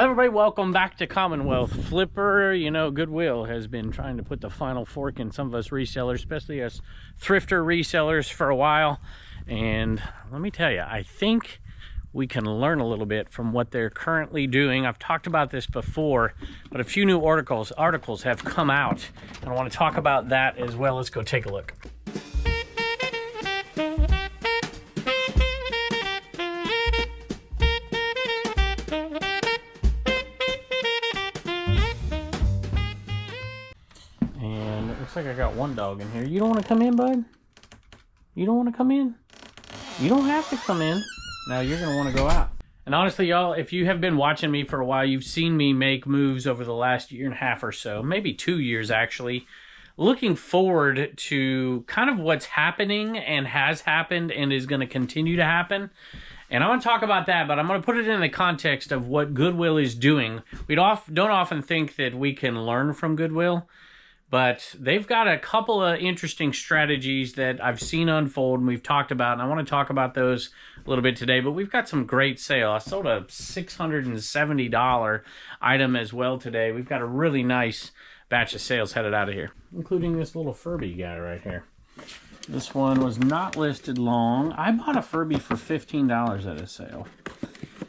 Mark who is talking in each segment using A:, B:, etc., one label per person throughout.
A: Everybody, welcome back to Commonwealth. Flipper, you know, Goodwill has been trying to put the final fork in some of us resellers, especially us thrifter resellers, for a while. And let me tell you, I think we can learn a little bit from what they're currently doing. I've talked about this before, but a few new articles have come out, and I want to talk about that as well. Let's go take a look. Looks like I got one dog in here. You don't want to come in, bud? You don't want to come in? You don't have to come in. Now you're going to want to go out. And honestly, y'all, if you have been watching me for a while, you've seen me make moves over the last year and a half or so, maybe 2 years actually, looking forward to kind of what's happening and has happened and is going to continue to happen. And I'm going to talk about that, but I'm going to put it in the context of what Goodwill is doing. We don't often think that we can learn from Goodwill, but they've got a couple of interesting strategies that I've seen unfold and we've talked about, and I want to talk about those a little bit today. But we've got some great sale. I sold a $670 item as well today. We've got a really nice batch of sales headed out of here, including this little Furby guy right here. This one was not listed long. I bought a Furby for $15 at a sale,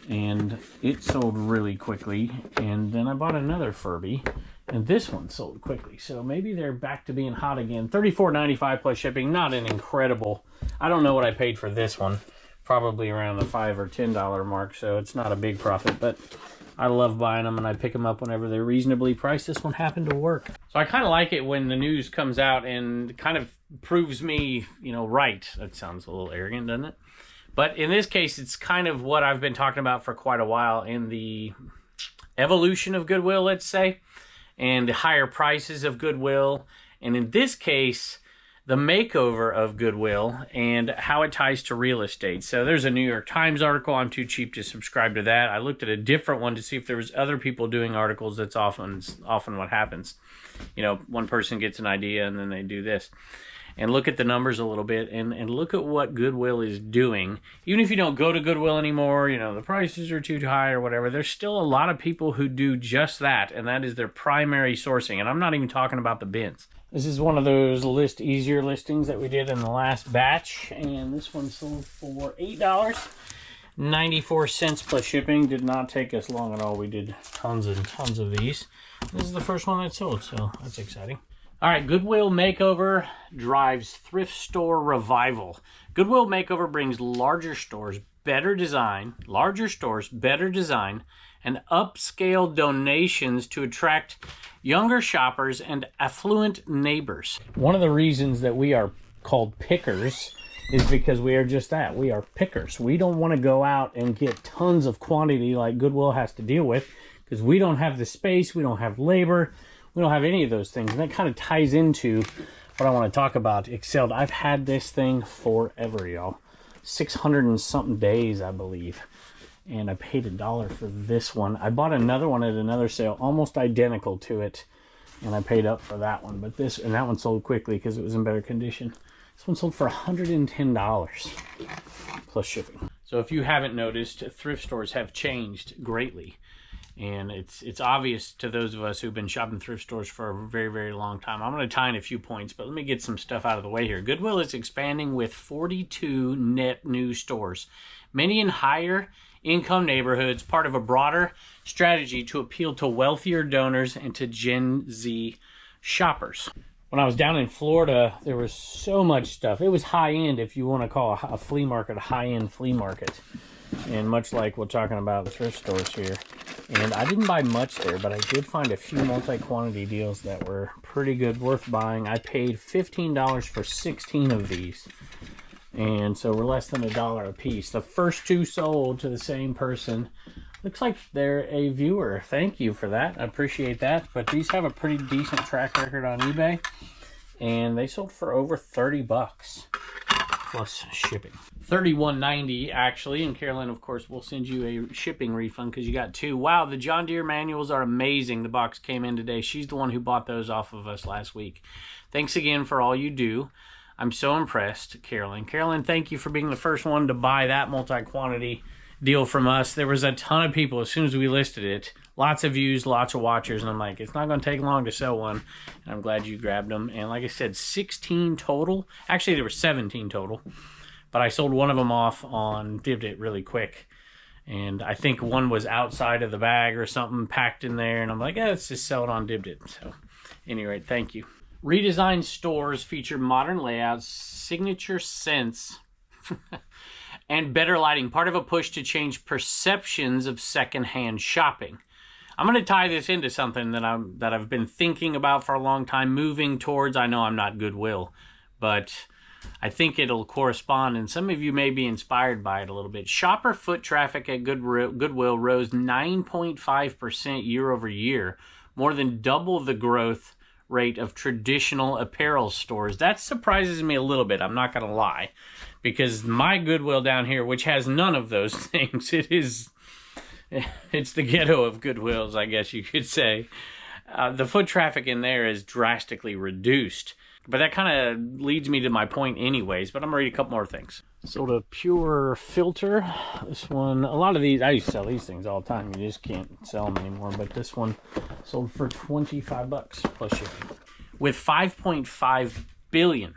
A: and it sold really quickly. And then I bought another Furby, and this one sold quickly. So maybe they're back to being hot again. $34.95 plus shipping. Not an incredible. I don't know what I paid for this one. Probably around the $5 or $10 mark. So it's not a big profit, but I love buying them and I pick them up whenever they're reasonably priced. This one happened to work. So I kind of like it when the news comes out and kind of proves me, you know, right. That sounds a little arrogant, doesn't it? But in this case, it's kind of what I've been talking about for quite a while in the evolution of Goodwill, let's say, and the higher prices of Goodwill, and in this case, the makeover of Goodwill and how it ties to real estate. So there's a New York Times article. I'm too cheap to subscribe to that. I looked at a different one to see if there was other people doing articles. That's often what happens. You know, one person gets an idea and then they do this. And look at the numbers a little bit and look at what Goodwill is doing. Even if you don't go to Goodwill anymore, you know, the prices are too high or whatever, there's still a lot of people who do just that, and that is their primary sourcing. And I'm not even talking about the bins. This is one of those Eeasier listings that we did in the last batch, and this one sold for $8.94 plus shipping. Did not take us long at all. We did tons and tons of these. This is the first one that sold, so that's exciting. All right, Goodwill Makeover drives thrift store revival. Goodwill Makeover brings larger stores, better design, and upscale donations to attract younger shoppers and affluent neighbors. One of the reasons that we are called pickers is because we are just that. We are pickers. We don't want to go out and get tons of quantity like Goodwill has to deal with because we don't have the space, we don't have labor, we don't have any of those things. And that kind of ties into what I want to talk about. Excelled. I've had this thing forever, y'all. 600 and something days, I believe. And I paid $1 for this one. I bought another one at another sale, almost identical to it. And I paid up for that one. But that one sold quickly because it was in better condition. This one sold for $110 plus shipping. So if you haven't noticed, thrift stores have changed greatly. And it's obvious to those of us who've been shopping thrift stores for a very, very long time. I'm going to tie in a few points, but let me get some stuff out of the way here. Goodwill is expanding with 42 net new stores, many in higher income neighborhoods, part of a broader strategy to appeal to wealthier donors and to Gen Z shoppers. When I was down in Florida, there was so much stuff. It was high-end, if you want to call a flea market a high-end flea market. And much like we're talking about the thrift stores here. And I didn't buy much there, but I did find a few multi-quantity deals that were pretty good, worth buying. I paid $15 for 16 of these. And so we're less than $1 a piece. The first two sold to the same person. Looks like they're a viewer. Thank you for that. I appreciate that. But these have a pretty decent track record on eBay. And they sold for over 30 bucks plus shipping. $31.90 actually, and Carolyn, of course, will send you a shipping refund because you got two. Wow, the John Deere manuals are amazing. The box came in today. She's the one who bought those off of us last week. Thanks again for all you do. I'm so impressed, Carolyn. Carolyn, thank you for being the first one to buy that multi-quantity deal from us. There was a ton of people as soon as we listed it. Lots of views, lots of watchers, and I'm like, it's not going to take long to sell one. And I'm glad you grabbed them. And like I said, 16 total. Actually, there were 17 total. But I sold one of them off on Dibbed really quick. And I think one was outside of the bag or something packed in there. And I'm like, let's just sell it on Dibbed. So, anyway, thank you. Redesigned stores feature modern layouts, signature scents, and better lighting. Part of a push to change perceptions of secondhand shopping. I'm going to tie this into something that I've been thinking about for a long time, moving towards. I know I'm not Goodwill, but I think it'll correspond, and some of you may be inspired by it a little bit. Shopper foot traffic at Goodwill rose 9.5% year over year, more than double the growth rate of traditional apparel stores. That surprises me a little bit, I'm not going to lie, because my Goodwill down here, which has none of those things, it's the ghetto of Goodwills, I guess you could say. The foot traffic in there is drastically reduced. But that kind of leads me to my point anyways, but I'm going to read a couple more things. Sold a pure filter. This one, a lot of these, I used to sell these things all the time. You just can't sell them anymore. But this one sold for $25 plus shipping. With $5.5 billion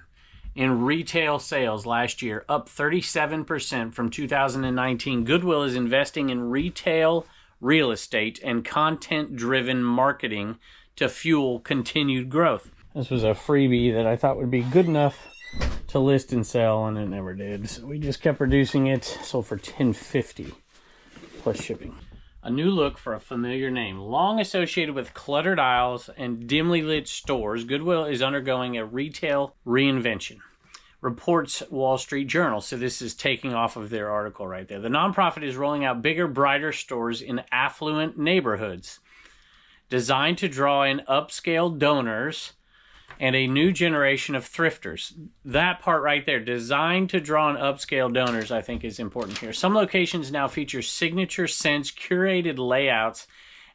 A: in retail sales last year, up 37% from 2019, Goodwill is investing in retail real estate and content-driven marketing to fuel continued growth. This was a freebie that I thought would be good enough to list and sell, and it never did. So we just kept reducing it. Sold for $10.50 plus shipping. A new look for a familiar name. Long associated with cluttered aisles and dimly lit stores, Goodwill is undergoing a retail reinvention, reports Wall Street Journal. So this is taking off of their article right there. The nonprofit is rolling out bigger, brighter stores in affluent neighborhoods, designed to draw in upscale donors and a new generation of thrifters. That part right there, designed to draw in upscale donors, I think is important here. Some locations now feature signature scents, curated layouts,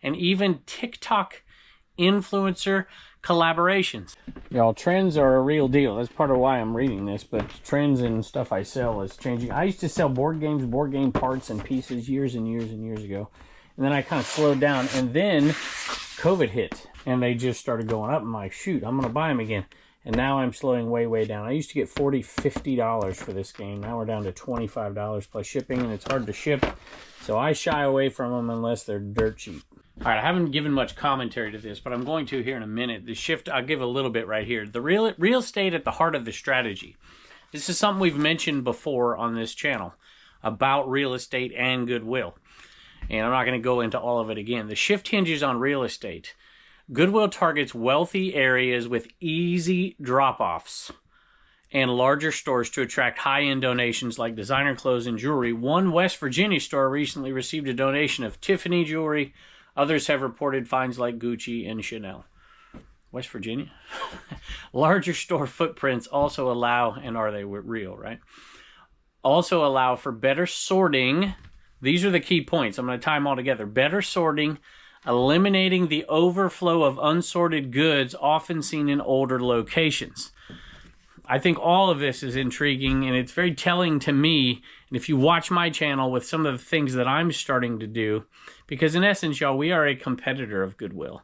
A: and even TikTok influencer collaborations. Y'all, trends are a real deal. That's part of why I'm reading this, but trends and stuff I sell is changing. I used to sell board games, board game parts and pieces years and years and years ago. And then I kind of slowed down, and then COVID hit, and they just started going up. I'm like, shoot, I'm going to buy them again. And now I'm slowing way down. I used to get $40, $50 for this game. Now we're down to $25 plus shipping, and it's hard to ship. So I shy away from them unless they're dirt cheap. All right, I haven't given much commentary to this, but I'm going to here in a minute. The shift, I'll give a little bit right here. The real estate at the heart of the strategy. This is something we've mentioned before on this channel about real estate and Goodwill. And I'm not going to go into all of it again. The shift hinges on real estate. Goodwill targets wealthy areas with easy drop-offs and larger stores to attract high-end donations like designer clothes and jewelry. One West Virginia store recently received a donation of Tiffany jewelry. Others have reported finds like Gucci and Chanel. West Virginia? Larger store footprints also allow, and are they real, right? Also allow for better sorting. These are the key points. I'm going to tie them all together. Better sorting, eliminating the overflow of unsorted goods often seen in older locations. I think all of this is intriguing, and it's very telling to me. And if you watch my channel with some of the things that I'm starting to do, because in essence, y'all, we are a competitor of Goodwill.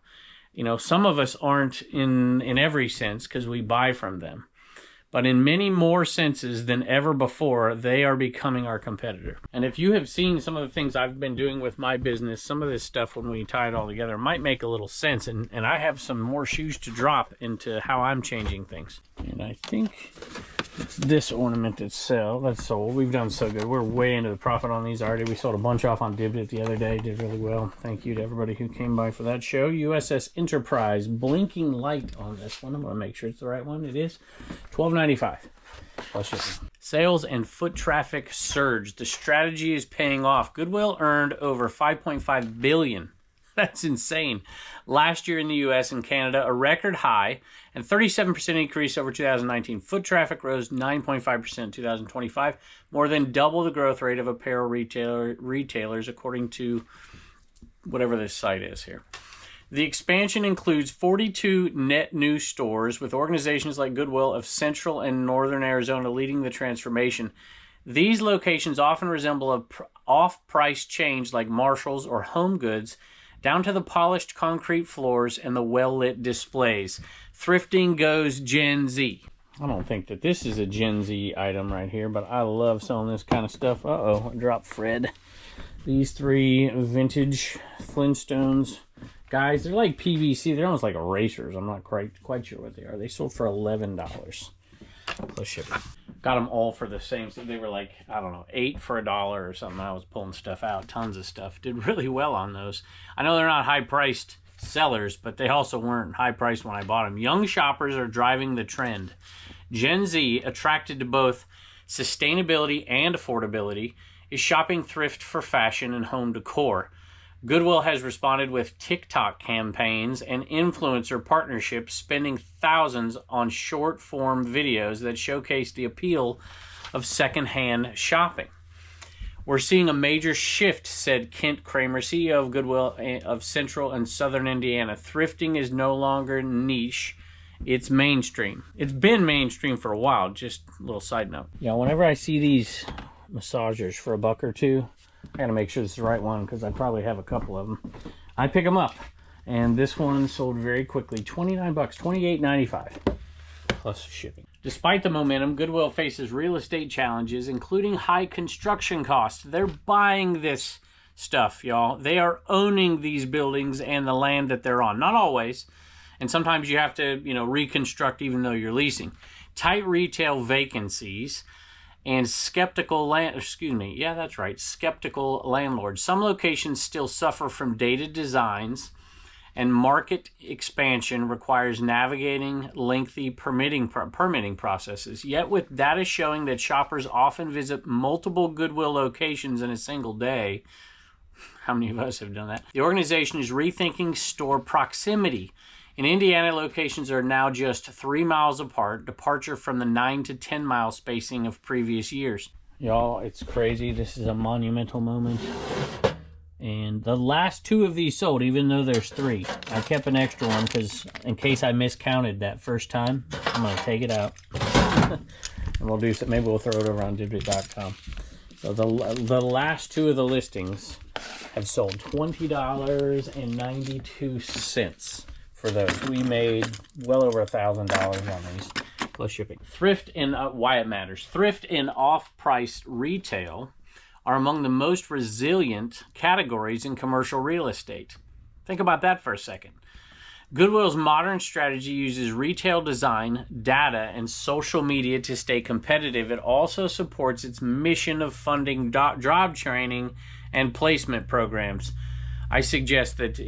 A: You know, some of us aren't in every sense because we buy from them. But in many more senses than ever before, they are becoming our competitor. And if you have seen some of the things I've been doing with my business, some of this stuff, when we tie it all together, might make a little sense. And I have some more shoes to drop into how I'm changing things. And I think it's this ornament that's sold. We've done so good. We're way into the profit on these already. We sold a bunch off on Dibbed the other day. Did really well. Thank you to everybody who came by for that show. USS Enterprise, blinking light on this one. I'm going to make sure it's the right one. It is $12.95 plus shipping. Sales and foot traffic surged. The strategy is paying off. Goodwill earned over $5.5 billion. That's insane. Last year in the U.S. and Canada, a record high and 37% increase over 2019. Foot traffic rose 9.5% in 2025, more than double the growth rate of apparel retailers, according to whatever this site is here. The expansion includes 42 net new stores, with organizations like Goodwill of Central and Northern Arizona leading the transformation. These locations often resemble off-price chains like Marshall's or Home Goods, down to the polished concrete floors and the well-lit displays. Thrifting goes Gen Z. I don't think that this is a Gen Z item right here, but I love selling this kind of stuff. Uh-oh, I dropped Fred. These 3 vintage Flintstones. Guys, they're like PVC. They're almost like erasers. I'm not quite sure what they are. They sold for $11 plus shipping. Got them all for the same. So they were like, I don't know, 8 for $1 or something. I was pulling stuff out, tons of stuff. Did really well on those. I know they're not high-priced sellers, but they also weren't high-priced when I bought them. Young shoppers are driving the trend. Gen Z, attracted to both sustainability and affordability, is shopping thrift for fashion and home decor. Goodwill has responded with TikTok campaigns and influencer partnerships, spending thousands on short-form videos that showcase the appeal of secondhand shopping. We're seeing a major shift, said Kent Kramer, CEO of Goodwill of Central and Southern Indiana. Thrifting is no longer niche. It's mainstream. It's been mainstream for a while. Just a little side note. Yeah, whenever I see these massagers for $1 or $2, I gotta make sure this is the right one because I probably have a couple of them. I pick them up, and this one sold very quickly. $29, $28.95 plus shipping. Despite the momentum, Goodwill faces real estate challenges, including high construction costs. They're buying this stuff, y'all. They are owning these buildings and the land that they're on. Not always, and sometimes you have to, reconstruct even though you're leasing. Tight retail vacancies and skeptical skeptical landlords. Some locations still suffer from dated designs, and market expansion requires navigating lengthy permitting processes. Yet with data showing that shoppers often visit multiple Goodwill locations in a single day, how many of us have done that? The organization is rethinking store proximity. In Indiana, locations are now just 3 miles apart, departure from the 9 to 10 mile spacing of previous years. Y'all, it's crazy. This is a monumental moment. And the last 2 of these sold, even though there's 3. I kept an extra one because in case I miscounted that first time, I'm going to take it out. And we'll do some, maybe we'll throw it over on Dibdit.com. So the last 2 of the listings have sold $20.92. For those. We made well over $1,000 on these plus shipping. Thrift and why it matters. Thrift and off-price retail are among the most resilient categories in commercial real estate. Think about that for a second. Goodwill's modern strategy uses retail design, data, and social media to stay competitive. It also supports its mission of funding job training and placement programs. I suggest that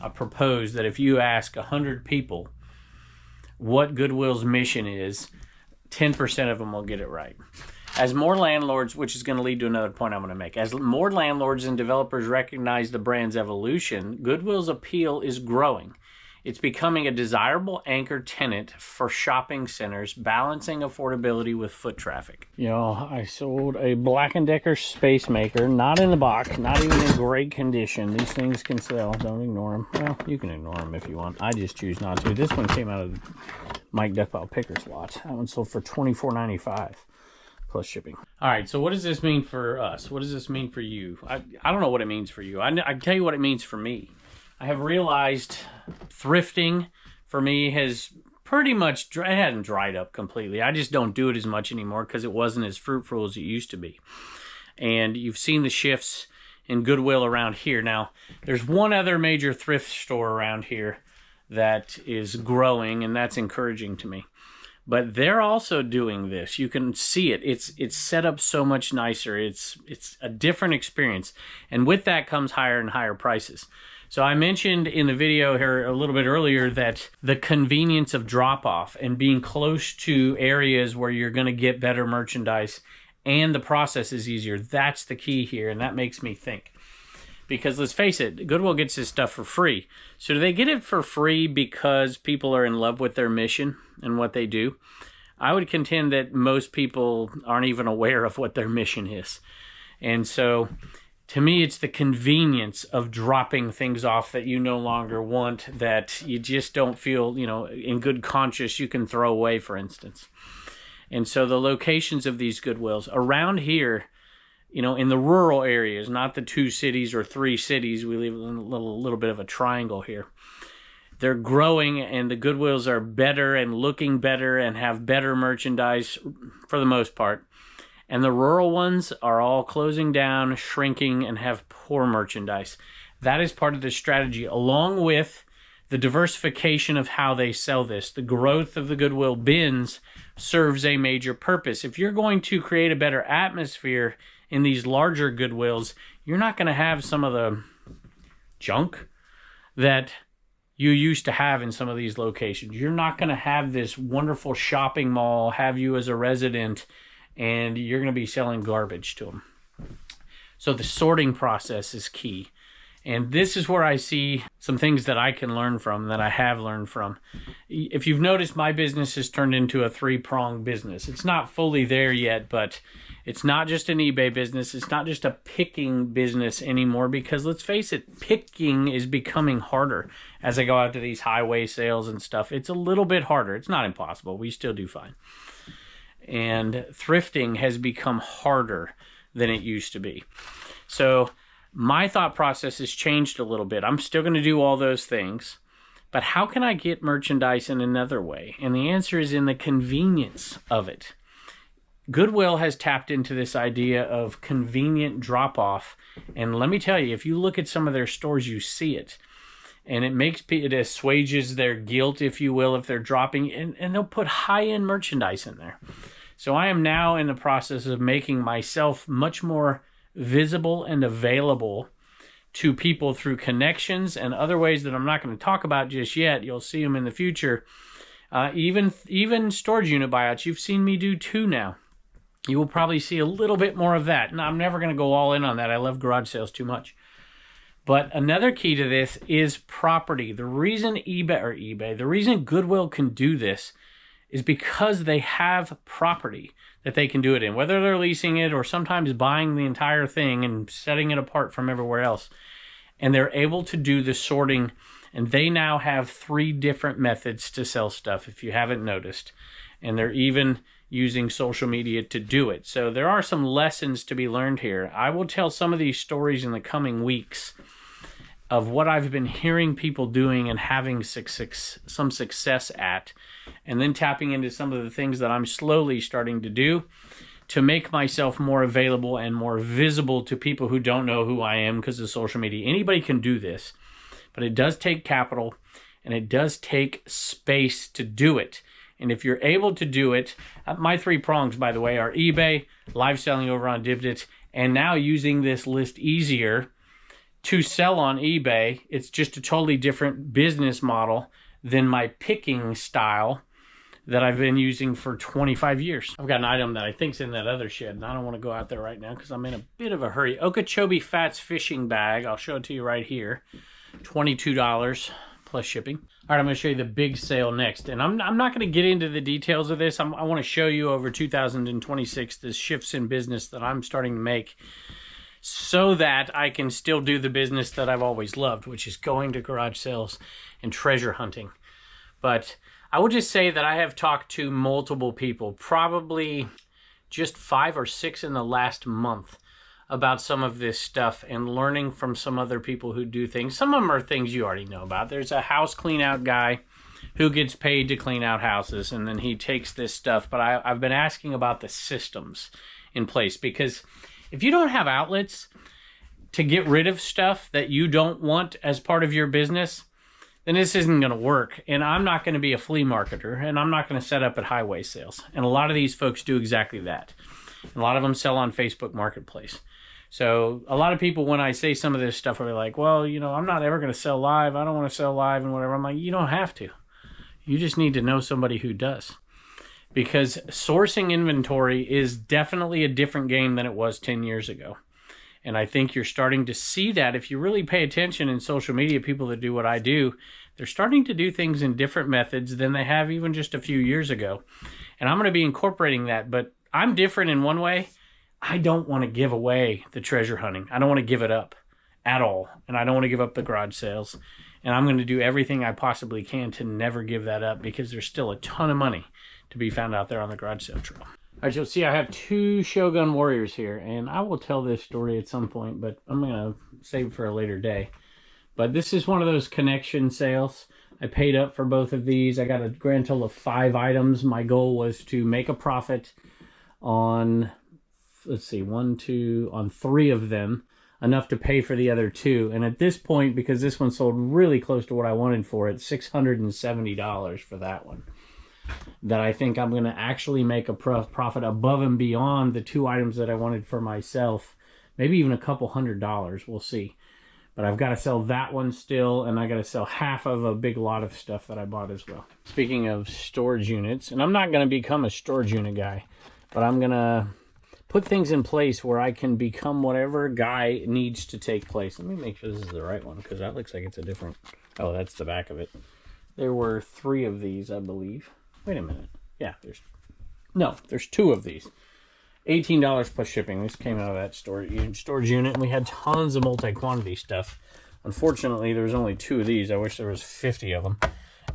A: I propose that if you ask 100 people what Goodwill's mission is, 10% of them will get it right. As more landlords, which is going to lead to another point I'm going to make, as more landlords and developers recognize the brand's evolution, Goodwill's appeal is growing. It's becoming a desirable anchor tenant for shopping centers, balancing affordability with foot traffic. I sold a Black & Decker Space Maker, not in the box, not even in great condition. These things can sell. Don't ignore them. Well, you can ignore them if you want. I just choose not to. This one came out of Mike Duckpile Picker's lot. That one sold for $24.95 plus shipping. All right, so what does this mean for us? What does this mean for you? I don't know what it means for you. I can tell you what it means for me. I have realized thrifting for me has pretty much, it hasn't dried up completely. I just don't do it as much anymore because it wasn't as fruitful as it used to be. And you've seen the shifts in Goodwill around here. Now, there's one other major thrift store around here that is growing, and that's encouraging to me. But they're also doing this. You can see it. It's set up so much nicer. It's a different experience. And with that comes higher and higher prices. So I mentioned in the video here a little bit earlier that the convenience of drop-off and being close to areas where you're going to get better merchandise and the process is easier, that's the key here, and that makes me think. Because let's face it, Goodwill gets this stuff for free. So do they get it for free because people are in love with their mission and what they do? I would contend that most people aren't even aware of what their mission is. And so to me, it's the convenience of dropping things off that you no longer want, that you just don't feel, in good conscience you can throw away, for instance. And so the locations of these Goodwills around here, you know, in the rural areas, not the 2 cities or 3 cities. We live in a little bit of a triangle here. They're growing, and the Goodwills are better and looking better and have better merchandise for the most part. And the rural ones are all closing down, shrinking, and have poor merchandise. That is part of the strategy, along with the diversification of how they sell this. The growth of the Goodwill bins serves a major purpose. If you're going to create a better atmosphere in these larger Goodwills, you're not going to have some of the junk that you used to have in some of these locations. You're not going to have this wonderful shopping mall have you as a resident, and you're going to be selling garbage to them. So the sorting process is key. And this is where I see some things that I can learn from, that I have learned from. If you've noticed, my business has turned into a 3-pronged business. It's not fully there yet, but it's not just an eBay business. It's not just a picking business anymore, because let's face it, picking is becoming harder as I go out to these highway sales and stuff. It's a little bit harder. It's not impossible. We still do fine. And thrifting has become harder than it used to be. So my thought process has changed a little bit. I'm still going to do all those things, but how can I get merchandise in another way? And the answer is in the convenience of it. Goodwill has tapped into this idea of convenient drop-off. And let me tell you, if you look at some of their stores, you see it. And it assuages their guilt, if you will, if they're dropping, and they'll put high-end merchandise in there. So I am now in the process of making myself much more visible and available to people through connections and other ways that I'm not going to talk about just yet. You'll see them in the future. Even storage unit buyouts, you've seen me do 2 now. You will probably see a little bit more of that. Now, I'm never going to go all in on that. I love garage sales too much. But another key to this is property. The reason the reason Goodwill can do this is because they have property that they can do it in, whether they're leasing it or sometimes buying the entire thing and setting it apart from everywhere else. And they're able to do the sorting, and they now have 3 different methods to sell stuff, if you haven't noticed. And they're even using social media to do it. So there are some lessons to be learned here. I will tell some of these stories in the coming weeks of what I've been hearing people doing and having some success at, and then tapping into some of the things that I'm slowly starting to do to make myself more available and more visible to people who don't know who I am because of social media. Anybody can do this, but it does take capital and it does take space to do it. And if you're able to do it, my 3 prongs, by the way, are eBay, live selling over on Dibdit, and now using this list Eeasier to sell on eBay. It's just a totally different business model than my picking style that I've been using for 25 years. I've got an item that I think's in that other shed, and I don't want to go out there right now because I'm in a bit of a hurry. Okeechobee Fats fishing bag. I'll show it to you right here. $22 plus shipping. All right, I'm going to show you the big sale next. And I'm not going to get into the details of this. I want to show you over 2026 the shifts in business that I'm starting to make so that I can still do the business that I've always loved, which is going to garage sales and treasure hunting. But I will just say that I have talked to multiple people, probably just 5 or 6 in the last month, about some of this stuff and learning from some other people who do things. Some of them are things you already know about. There's a house clean out guy who gets paid to clean out houses, and then he takes this stuff. But I've been asking about the systems in place, because if you don't have outlets to get rid of stuff that you don't want as part of your business, then this isn't going to work. And I'm not going to be a flea marketer, and I'm not going to set up at highway sales. And a lot of these folks do exactly that. And a lot of them sell on Facebook Marketplace. So a lot of people, when I say some of this stuff, are like, well, you know, I'm not ever going to sell live. I don't want to sell live and whatever. I'm like, you don't have to. You just need to know somebody who does. Because sourcing inventory is definitely a different game than it was 10 years ago. And I think you're starting to see that if you really pay attention in social media, people that do what I do, they're starting to do things in different methods than they have even just a few years ago. And I'm going to be incorporating that, but I'm different in one way. I don't want to give away the treasure hunting. I don't want to give it up at all. And I don't want to give up the garage sales. And I'm going to do everything I possibly can to never give that up, because there's still a ton of money to be found out there on the garage sale trail. right, you'll see I have 2 Shogun Warriors here, and I will tell this story at some point, but I'm going to save it for a later day. But this is one of those connection sales. I paid up for both of these. I got a grand total of 5 items. My goal was to make a profit on, let's see, on 3 of them, enough to pay for the other 2. And at this point, because this one sold really close to what I wanted for it, $670 for that one, that I think I'm going to actually make a profit above and beyond the 2 items that I wanted for myself. Maybe even a couple $100. We'll see. But I've got to sell that one still, and I got to sell half of a big lot of stuff that I bought as well. Speaking of storage units, and I'm not going to become a storage unit guy, but I'm going to put things in place where I can become whatever guy needs to take place. Let me make sure this is the right one, because that looks like it's a different... Oh, that's the back of it. There were 3 of these, I believe. Wait a minute. Yeah, there's 2 of these. $18 plus shipping. This came out of that storage unit, and we had tons of multi-quantity stuff. Unfortunately, there was only 2 of these. I wish there was 50 of them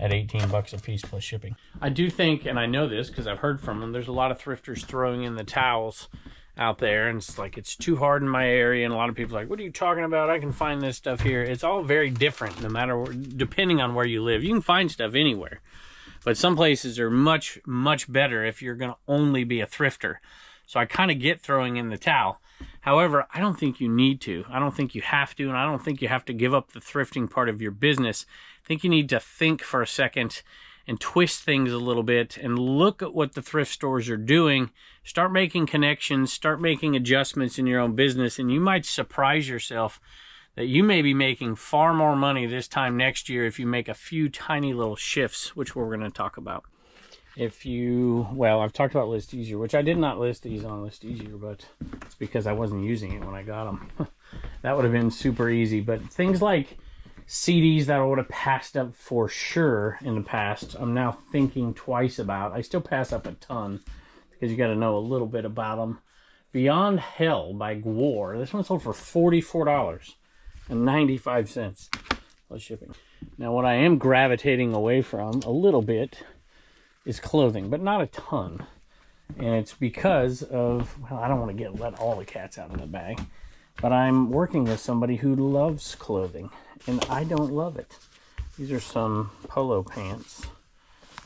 A: at $18 a piece plus shipping. I do think, and I know this because I've heard from them, there's a lot of thrifters throwing in the towels out there, and it's like, it's too hard in my area, and a lot of people are like, what are you talking about? I can find this stuff here. It's all very different, no matter, depending on where you live. You can find stuff anywhere, but some places are much, much better if you're going to only be a thrifter. So I kind of get throwing in the towel. However, I don't think you need to. I don't think you have to, and I don't think you have to give up the thrifting part of your business. I think you need to think for a second and twist things a little bit and look at what the thrift stores are doing. Start making connections, start making adjustments in your own business, and you might surprise yourself that you may be making far more money this time next year if you make a few tiny little shifts, which we're going to talk about. Well, I've talked about List Easier, which I did not list these on List Easier, but it's because I wasn't using it when I got them. That would have been super easy. But things like CDs that I would have passed up for sure in the past, I'm now thinking twice about. I still pass up a ton because you got to know a little bit about them. Beyond Hell by Gwar. This one sold for $44.95 plus shipping. Now, what I am gravitating away from a little bit is clothing, but not a ton. And it's because of, well, I don't want to let all the cats out of the bag, but I'm working with somebody who loves clothing, and I don't love it. These are some polo pants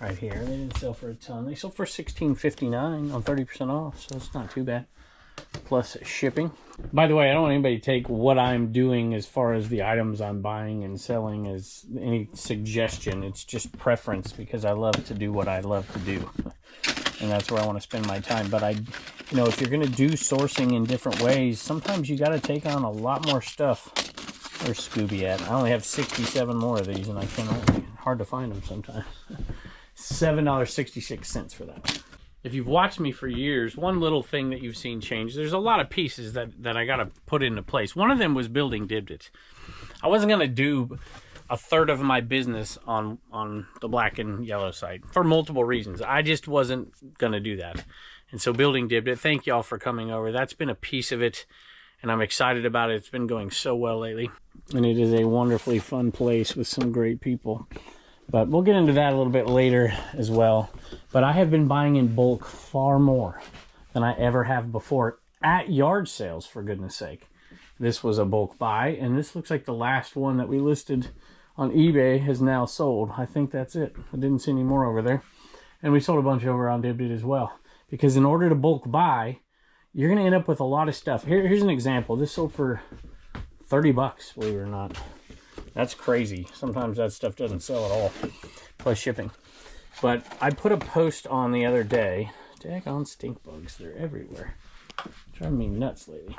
A: right here. They didn't sell for a ton. They sold for $16.59 on 30% off, so it's not too bad. Plus shipping. By the way, I don't want anybody to take what I'm doing as far as the items I'm buying and selling as any suggestion. It's just preference because I love to do what I love to do. And that's where I want to spend my time. But if you're going to do sourcing in different ways, sometimes you got to take on a lot more stuff. Where's Scooby at? I only have 67 more of these, and I cannot. Hard to find them sometimes. $7.66 for that one. If you've watched me for years, one little thing that you've seen change, there's a lot of pieces that I got to put into place. One of them was building Dibdit. I wasn't going to do a third of my business on the black and yellow side for multiple reasons. I just wasn't going to do that. And so building Dibdit, thank y'all for coming over. That's been a piece of it, and I'm excited about it. It's been going so well lately. And it is a wonderfully fun place with some great people. But we'll get into that a little bit later as well. But I have been buying in bulk far more than I ever have before at yard sales, for goodness sake. This was a bulk buy, and this looks like the last one that we listed on eBay has now sold. I think that's it. I didn't see any more over there. And we sold a bunch over on Dibdit as well. Because in order to bulk buy, you're going to end up with a lot of stuff. Here's an example. This sold for $30, believe it or not. That's crazy. Sometimes that stuff doesn't sell at all, plus shipping. But I put a post on the other day. Daggone stink bugs, they're everywhere. Driving me nuts lately.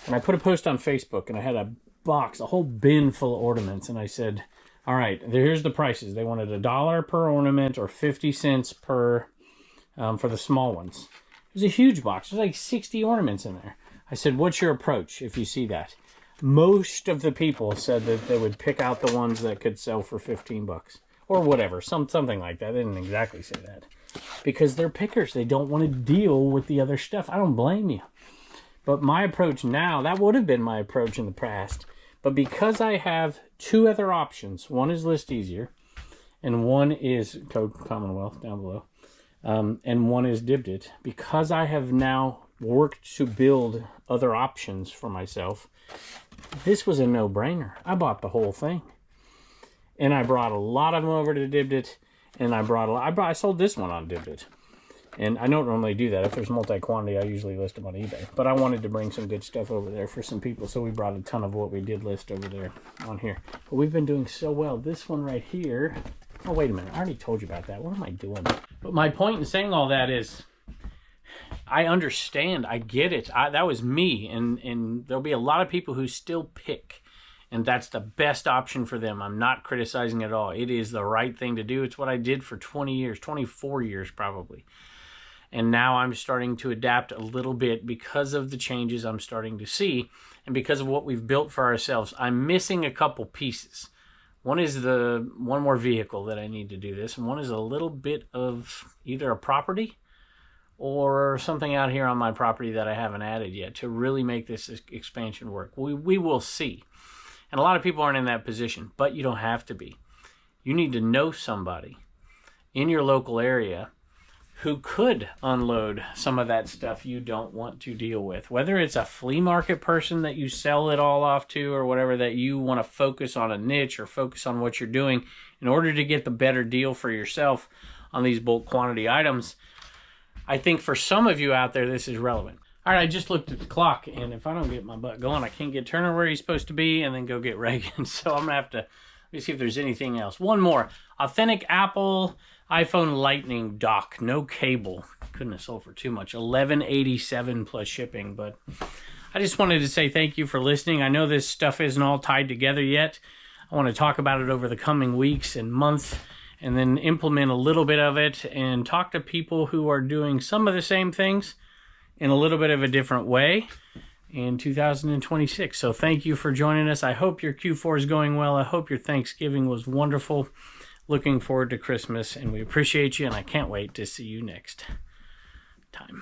A: And I put a post on Facebook, and I had a box, a whole bin full of ornaments, and I said, all right, here's the prices. They wanted $1 per ornament or 50 cents per for the small ones. It was a huge box. There's like 60 ornaments in there. I said, what's your approach if you see that? Most of the people said that they would pick out the ones that could sell for $15 or whatever, something like that. They didn't exactly say that because they're pickers. They don't want to deal with the other stuff. I don't blame you. But my approach now, that would have been my approach in the past. But because I have 2 other options, one is List Easier and one is code Commonwealth down below. and one is Dibdit. Because I have now worked to build other options for myself, this was a no-brainer. I bought the whole thing. And I brought a lot of them over to Dibdit, and I sold this one on Dibdit. And I don't normally do that. If there's multi-quantity, I usually list them on eBay. But I wanted to bring some good stuff over there for some people, so we brought a ton of what we did list over there on here. But we've been doing so well. This one right here... Oh, wait a minute. I already told you about that. What am I doing? But my point in saying all that is, I understand. I get it. That was me. And there'll be a lot of people who still pick. And that's the best option for them. I'm not criticizing at all. It is the right thing to do. It's what I did for 20 years, 24 years probably. And now I'm starting to adapt a little bit because of the changes I'm starting to see. And because of what we've built for ourselves. I'm missing a couple pieces. One is one more vehicle that I need to do this. And one is a little bit of either a property or something out here on my property that I haven't added yet to really make this expansion work. We will see. And a lot of people aren't in that position, but you don't have to be. You need to know somebody in your local area who could unload some of that stuff you don't want to deal with. Whether it's a flea market person that you sell it all off to, or whatever, that you want to focus on a niche or focus on what you're doing in order to get the better deal for yourself on these bulk quantity items. I think for some of you out there, this is relevant. All right, I just looked at the clock, and if I don't get my butt going, I can't get Turner where he's supposed to be and then go get Reagan. So I'm going to have to, let me see if there's anything else. One more. Authentic Apple iPhone Lightning dock, no cable. Couldn't have sold for too much. $11.87 plus shipping. But I just wanted to say thank you for listening. I know this stuff isn't all tied together yet. I want to talk about it over the coming weeks and months, and then implement a little bit of it and talk to people who are doing some of the same things in a little bit of a different way in 2026. So thank you for joining us. I hope your Q4 is going well. I hope your Thanksgiving was wonderful. Looking forward to Christmas, and we appreciate you, and I can't wait to see you next time.